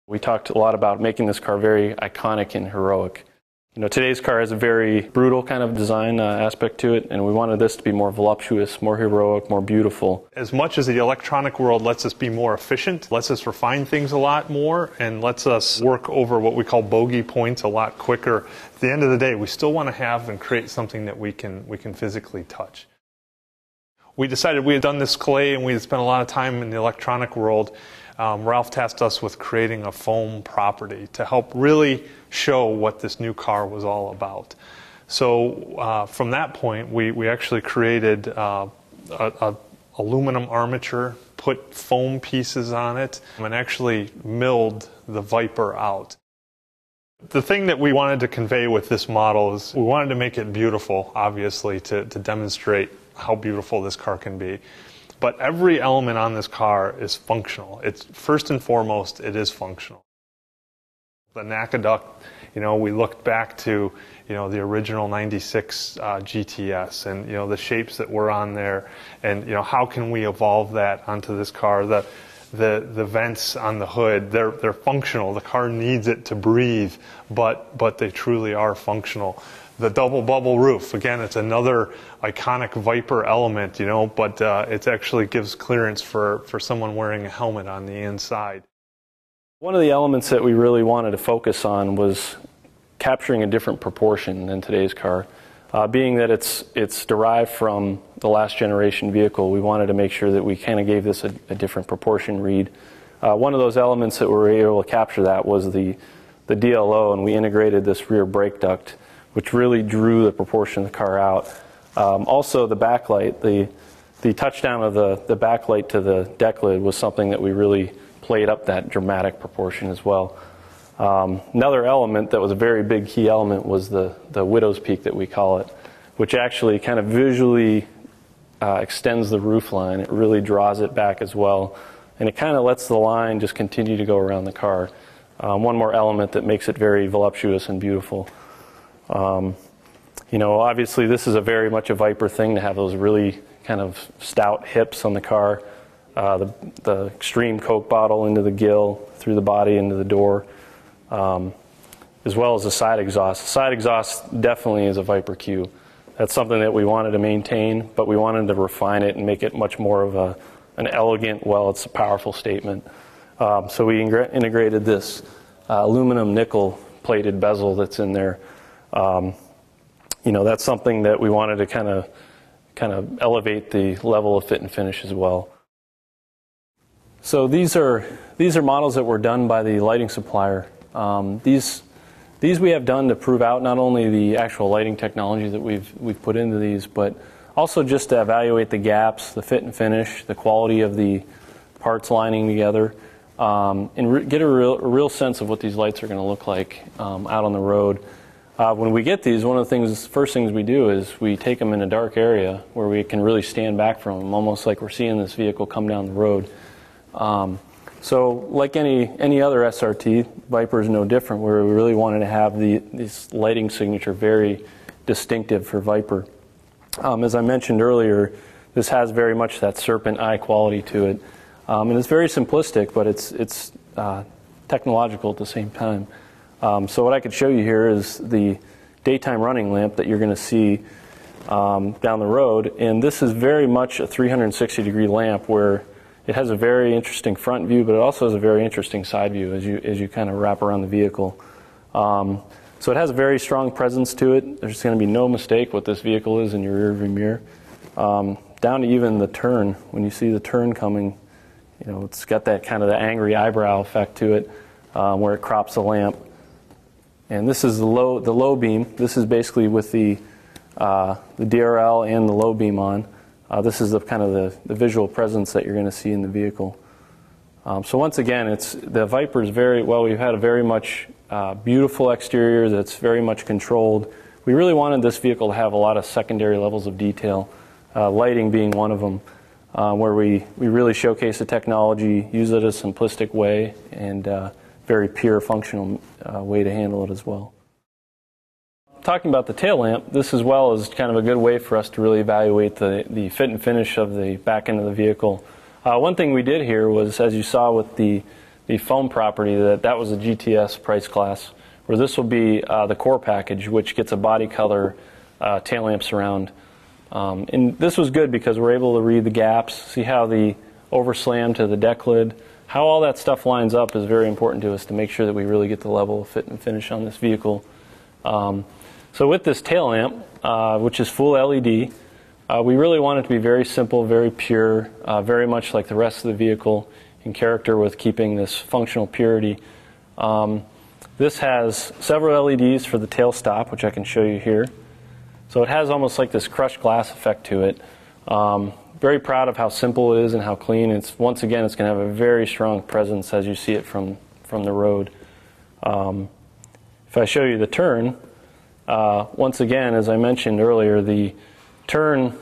We talked a lot about making this car very iconic and heroic. You know, today's car has a very brutal kind of design aspect to it, and we wanted this to be more voluptuous, more heroic, more beautiful. As much as the electronic world lets us be more efficient, lets us refine things a lot more, and lets us work over what we call bogey points a lot quicker, at the end of the day, we still want to have and create something that we can physically touch. We decided we had done this clay and we had spent a lot of time in the electronic world. Ralph tasked us with creating a foam property to help really show what this new car was all about. So from that point, we actually created a aluminum armature, put foam pieces on it, and actually milled the Viper out. The thing that we wanted to convey with this model is we wanted to make it beautiful, obviously, to demonstrate how beautiful this car can be. But every element on this car is functional. It's first and foremost, it is functional. The NACA duct, you know, we looked back to, you know, the original 96 GTS and, you know, the shapes that were on there, and, you know, how can we evolve that onto this car? The vents on the hood, they're functional. The car needs it to breathe, but they truly are functional. The double bubble roof, again, it's another iconic Viper element, you know, but it actually gives clearance for someone wearing a helmet on the inside. One of the elements that we really wanted to focus on was capturing a different proportion than today's car. Being that it's derived from the last generation vehicle, we wanted to make sure that we kind of gave this a different proportion read. One of those elements that we were able to capture that was the DLO, and we integrated this rear brake duct, which really drew the proportion of the car out. Also the backlight, the touchdown of the backlight to the deck lid was something that we really played up that dramatic proportion as well. Another element that was a very big key element was the widow's peak that we call it, which actually kind of visually extends the roof line. It really draws it back as well, and it kind of lets the line just continue to go around the car. One more element that makes it very voluptuous and beautiful. You know, obviously this is very much a Viper thing to have those really kind of stout hips on the car, the extreme Coke bottle into the gill, through the body into the door, as well as the side exhaust. The side exhaust definitely is a Viper Q. That's something that we wanted to maintain, but we wanted to refine it and make it much more of an elegant, well, it's a powerful statement. So we integrated this aluminum nickel plated bezel that's in there. You know, that's something that we wanted to kind of elevate the level of fit and finish as well. So these are models that were done by the lighting supplier. These we have done to prove out not only the actual lighting technology that we've put into these, but also just to evaluate the gaps, the fit and finish, the quality of the parts lining together, and get a real sense of what these lights are going to look like out on the road. When we get these, one of the first things we do is we take them in a dark area where we can really stand back from them, almost like we're seeing this vehicle come down the road. So like any other SRT, Viper is no different, where we really wanted to have this lighting signature very distinctive for Viper. As I mentioned earlier, this has very much that serpent eye quality to it. And it's very simplistic, but it's technological at the same time. So what I could show you here is the daytime running lamp that you're going to see down the road. And this is very much a 360-degree lamp where it has a very interesting front view, but it also has a very interesting side view as you kind of wrap around the vehicle. So it has a very strong presence to it. There's going to be no mistake what this vehicle is in your rearview mirror. Down to even the turn. When you see the turn coming, you know, it's got that kind of the angry eyebrow effect to it, where it crops the lamp. And this is the low beam. This is basically with the DRL and the low beam on. This is the kind of the visual presence that you're going to see in the vehicle. So once again, the Viper is we've had a very much beautiful exterior that's very much controlled. We really wanted this vehicle to have a lot of secondary levels of detail, lighting being one of them, where we really showcase the technology, use it in a simplistic way, and very pure functional way to handle it as well. Talking about the tail lamp, this as well is kind of a good way for us to really evaluate the fit and finish of the back end of the vehicle. One thing we did here was, as you saw with the the foam property, that was a GTS price class, where this will be the core package, which gets a body color tail lamp surround. And this was good because we're able to read the gaps, see how the overslam to the deck lid, how all that stuff lines up is very important to us to make sure that we really get the level of fit and finish on this vehicle. So with this tail lamp, which is full LED, we really want it to be very simple, very pure, very much like the rest of the vehicle in character with keeping this functional purity. This has several LEDs for the tail stop, which I can show you here. So it has almost like this crushed glass effect to it. Very proud of how simple it is and how clean. Once again, it's going to have a very strong presence as you see it from the road. If I show you the turn, once again, as I mentioned earlier, the turn,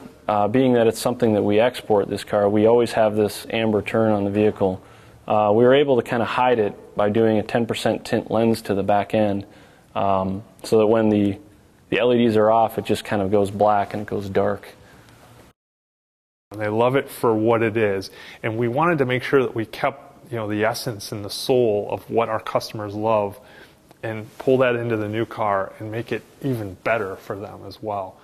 being that it's something that we export this car, we always have this amber turn on the vehicle. We were able to kind of hide it by doing a 10% tint lens to the back end, so that when the LEDs are off, it just kind of goes black and it goes dark. They love it for what it is, and we wanted to make sure that we kept, the essence and the soul of what our customers love and pull that into the new car and make it even better for them as well.